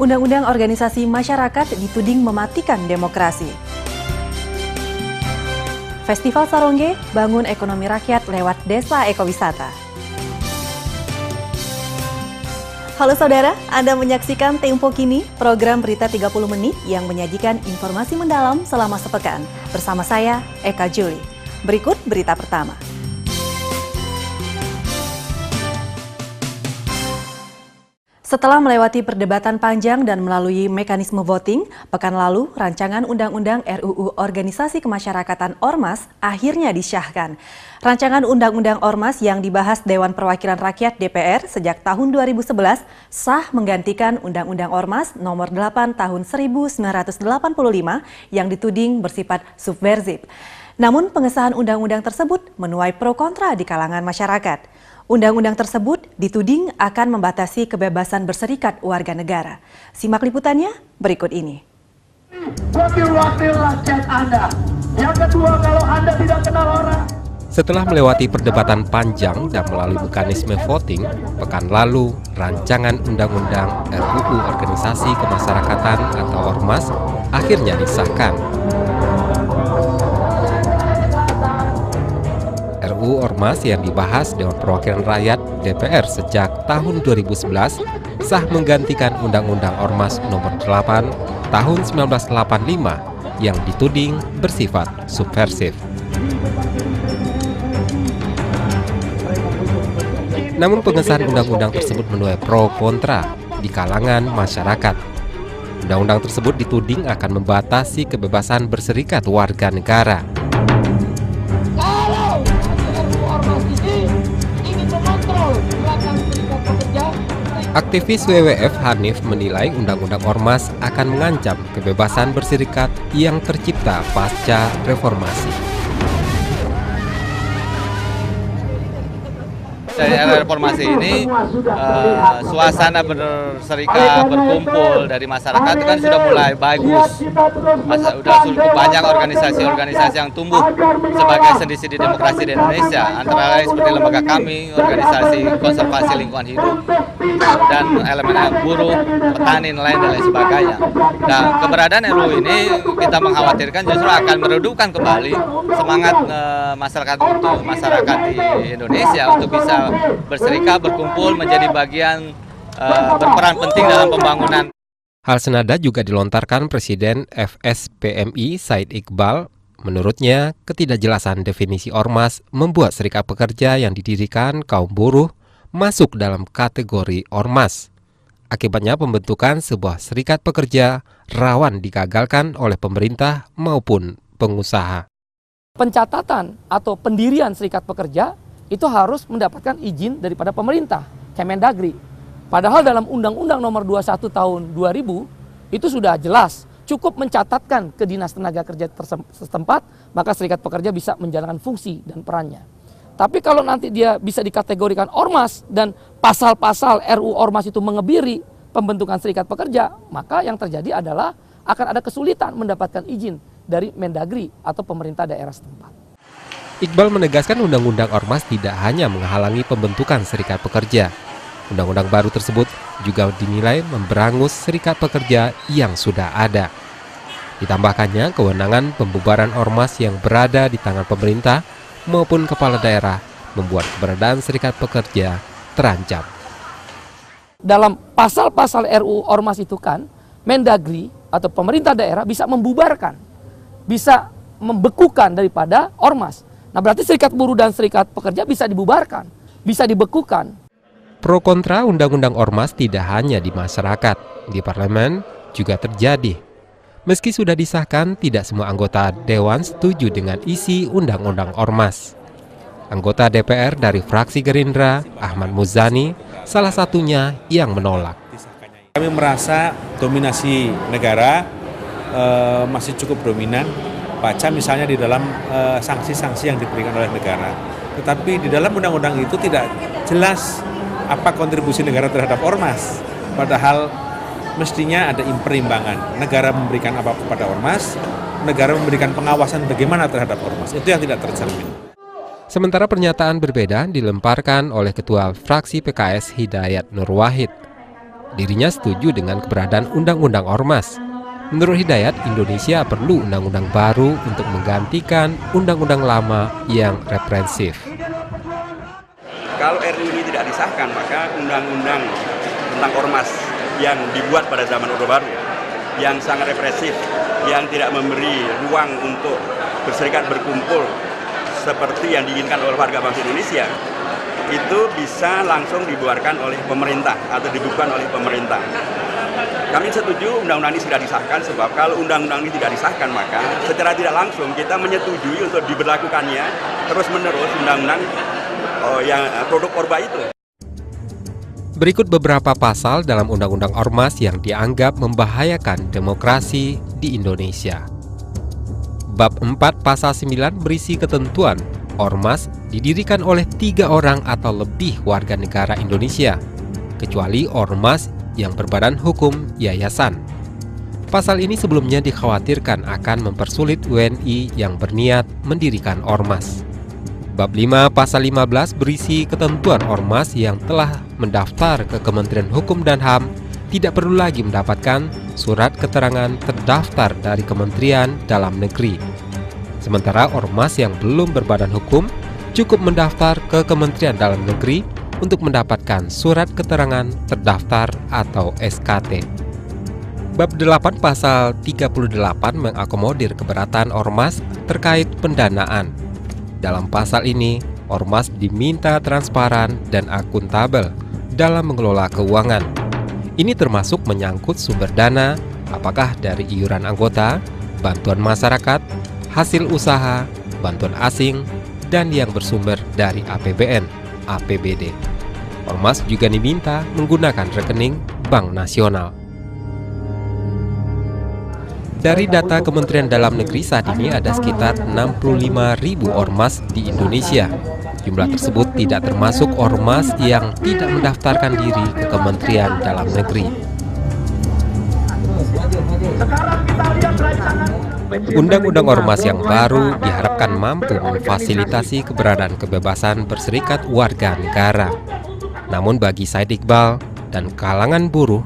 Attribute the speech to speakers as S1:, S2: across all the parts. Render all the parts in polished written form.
S1: Undang-undang organisasi masyarakat dituding mematikan demokrasi. Festival Sarongge bangun ekonomi rakyat lewat desa ekowisata. Halo saudara, Anda menyaksikan Tempo Kini, program berita 30 menit yang menyajikan informasi mendalam selama sepekan. Bersama saya, Eka Juli. Berikut berita pertama. Setelah melewati perdebatan panjang dan melalui mekanisme voting, pekan lalu rancangan Undang-Undang RUU Organisasi Kemasyarakatan Ormas akhirnya disahkan. Rancangan Undang-Undang Ormas yang dibahas Dewan Perwakilan Rakyat DPR sejak tahun 2011 sah menggantikan Undang-Undang Ormas Nomor 8 Tahun 1985 yang dituding bersifat subversif. Namun pengesahan undang-undang tersebut menuai pro kontra di kalangan masyarakat. Undang-undang tersebut dituding akan membatasi kebebasan berserikat warga negara. Simak liputannya berikut ini.
S2: Wakil-wakil rakyat Anda. Yang kedua, kalau Anda tidak kenal orang.
S3: Setelah melewati perdebatan panjang dan melalui mekanisme voting, pekan lalu rancangan Undang-Undang RUU Organisasi Kemasyarakatan atau Ormas akhirnya disahkan. RUU Ormas yang dibahas Dewan Perwakilan Rakyat DPR sejak tahun 2011 sah menggantikan Undang-Undang Ormas Nomor 8 Tahun 1985 yang dituding bersifat subversif. Namun pengesahan undang-undang tersebut menuai pro kontra di kalangan masyarakat. Undang-undang tersebut dituding akan membatasi kebebasan berserikat warga negara. Aktivis WWF Hanif menilai Undang-Undang Ormas akan mengancam kebebasan berserikat yang tercipta pasca reformasi.
S4: Dari era reformasi ini, suasana berserikat, berkumpul dari masyarakat itu kan sudah mulai bagus. Sudah cukup banyak organisasi-organisasi yang tumbuh sebagai sendi-sendi demokrasi di Indonesia. Antara lain seperti lembaga kami, organisasi konservasi lingkungan hidup, dan elemen buruh, petani, nelayan, dan lain sebagainya. Nah, keberadaan RUU ini kita mengkhawatirkan justru akan meredupkan kembali semangat masyarakat di Indonesia untuk bisa berserikat, berkumpul, menjadi bagian berperan penting dalam pembangunan.
S3: Hal senada juga dilontarkan Presiden FSPMI Said Iqbal. Menurutnya, ketidakjelasan definisi ormas membuat serikat pekerja yang didirikan kaum buruh masuk dalam kategori ormas. Akibatnya pembentukan sebuah serikat pekerja rawan digagalkan oleh pemerintah maupun pengusaha.
S5: Pencatatan atau pendirian serikat pekerja itu harus mendapatkan izin daripada pemerintah, Kemendagri. Padahal dalam Undang-Undang Nomor 21 Tahun 2000 itu sudah jelas, cukup mencatatkan ke Dinas Tenaga Kerja setempat, maka serikat pekerja bisa menjalankan fungsi dan perannya. Tapi kalau nanti dia bisa dikategorikan ormas dan pasal-pasal RUU Ormas itu mengebiri pembentukan serikat pekerja, maka yang terjadi adalah akan ada kesulitan mendapatkan izin dari Mendagri atau pemerintah daerah setempat.
S3: Iqbal menegaskan Undang-Undang Ormas tidak hanya menghalangi pembentukan serikat pekerja. Undang-undang baru tersebut juga dinilai memberangus serikat pekerja yang sudah ada. Ditambahkannya, kewenangan pembubaran ormas yang berada di tangan pemerintah maupun kepala daerah membuat keberadaan serikat pekerja terancam.
S5: Dalam pasal-pasal RUU Ormas itu kan, Mendagri atau pemerintah daerah bisa membubarkan, bisa membekukan daripada ormas. Nah, berarti serikat buruh dan serikat pekerja bisa dibubarkan, bisa dibekukan.
S3: Pro kontra Undang-Undang Ormas tidak hanya di masyarakat, di parlemen juga terjadi. Meski sudah disahkan, tidak semua anggota Dewan setuju dengan isi Undang-Undang Ormas. Anggota DPR dari fraksi Gerindra, Ahmad Muzani, salah satunya yang menolak.
S6: Kami merasa dominasi negara masih cukup dominan. Baca misalnya di dalam sanksi-sanksi yang diberikan oleh negara. Tetapi di dalam undang-undang itu tidak jelas apa kontribusi negara terhadap ormas. Padahal mestinya ada imperimbangan. Negara memberikan apa kepada ormas, negara memberikan pengawasan bagaimana terhadap ormas. Itu yang tidak tercermin.
S3: Sementara pernyataan berbeda dilemparkan oleh Ketua Fraksi PKS Hidayat Nur Wahid. Dirinya setuju dengan keberadaan Undang-Undang Ormas. Menurut Hidayat, Indonesia perlu undang-undang baru untuk menggantikan undang-undang lama yang represif.
S7: Kalau RUU ini tidak disahkan, maka undang-undang tentang ormas yang dibuat pada zaman Orde Baru, yang sangat represif, yang tidak memberi ruang untuk berserikat berkumpul seperti yang diinginkan oleh warga bangsa Indonesia, itu bisa langsung dibuarkan oleh pemerintah atau dibubarkan oleh pemerintah. Kami setuju undang-undang ini segera disahkan, sebab kalau undang-undang ini tidak disahkan, maka secara tidak langsung kita menyetujui untuk diberlakukannya terus-menerus undang-undang yang produk Orba itu.
S3: Berikut beberapa pasal dalam Undang-Undang Ormas yang dianggap membahayakan demokrasi di Indonesia. Bab 4 Pasal 9 berisi ketentuan Ormas didirikan oleh 3 orang atau lebih warga negara Indonesia, kecuali Ormas yang berbadan hukum yayasan. Pasal ini sebelumnya dikhawatirkan akan mempersulit WNI yang berniat mendirikan Ormas. Bab 5 Pasal 15 berisi ketentuan Ormas yang telah mendaftar ke Kementerian Hukum dan HAM tidak perlu lagi mendapatkan surat keterangan terdaftar dari Kementerian Dalam Negeri. Sementara Ormas yang belum berbadan hukum cukup mendaftar ke Kementerian Dalam Negeri untuk mendapatkan surat keterangan terdaftar atau SKT. Bab 8 Pasal 38 mengakomodir keberatan Ormas terkait pendanaan. Dalam pasal ini, Ormas diminta transparan dan akuntabel dalam mengelola keuangan. Ini termasuk menyangkut sumber dana, apakah dari iuran anggota, bantuan masyarakat, hasil usaha, bantuan asing, dan yang bersumber dari APBN, APBD. Ormas juga diminta menggunakan rekening Bank Nasional. Dari data Kementerian Dalam Negeri saat ini ada sekitar 65.000 ormas di Indonesia. Jumlah tersebut tidak termasuk ormas yang tidak mendaftarkan diri ke Kementerian Dalam Negeri. Undang-undang ormas yang baru diharapkan mampu memfasilitasi keberadaan kebebasan berserikat warga negara. Namun bagi Said Iqbal dan kalangan buruh,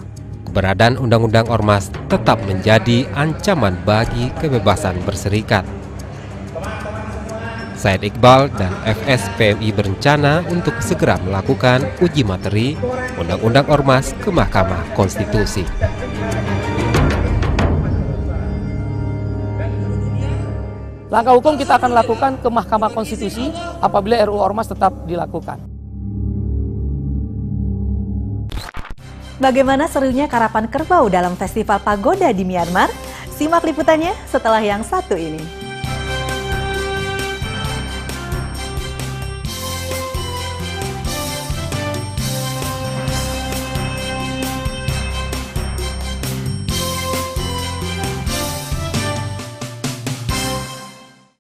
S3: keberadaan undang-undang ormas tetap menjadi ancaman bagi kebebasan berserikat. Said Iqbal dan FSPMI berencana untuk segera melakukan uji materi Undang-Undang Ormas ke Mahkamah Konstitusi.
S5: Langkah hukum kita akan lakukan ke Mahkamah Konstitusi apabila RUU Ormas tetap dilakukan.
S1: Bagaimana serunya karapan kerbau dalam Festival Pagoda di Myanmar? Simak liputannya setelah yang satu ini.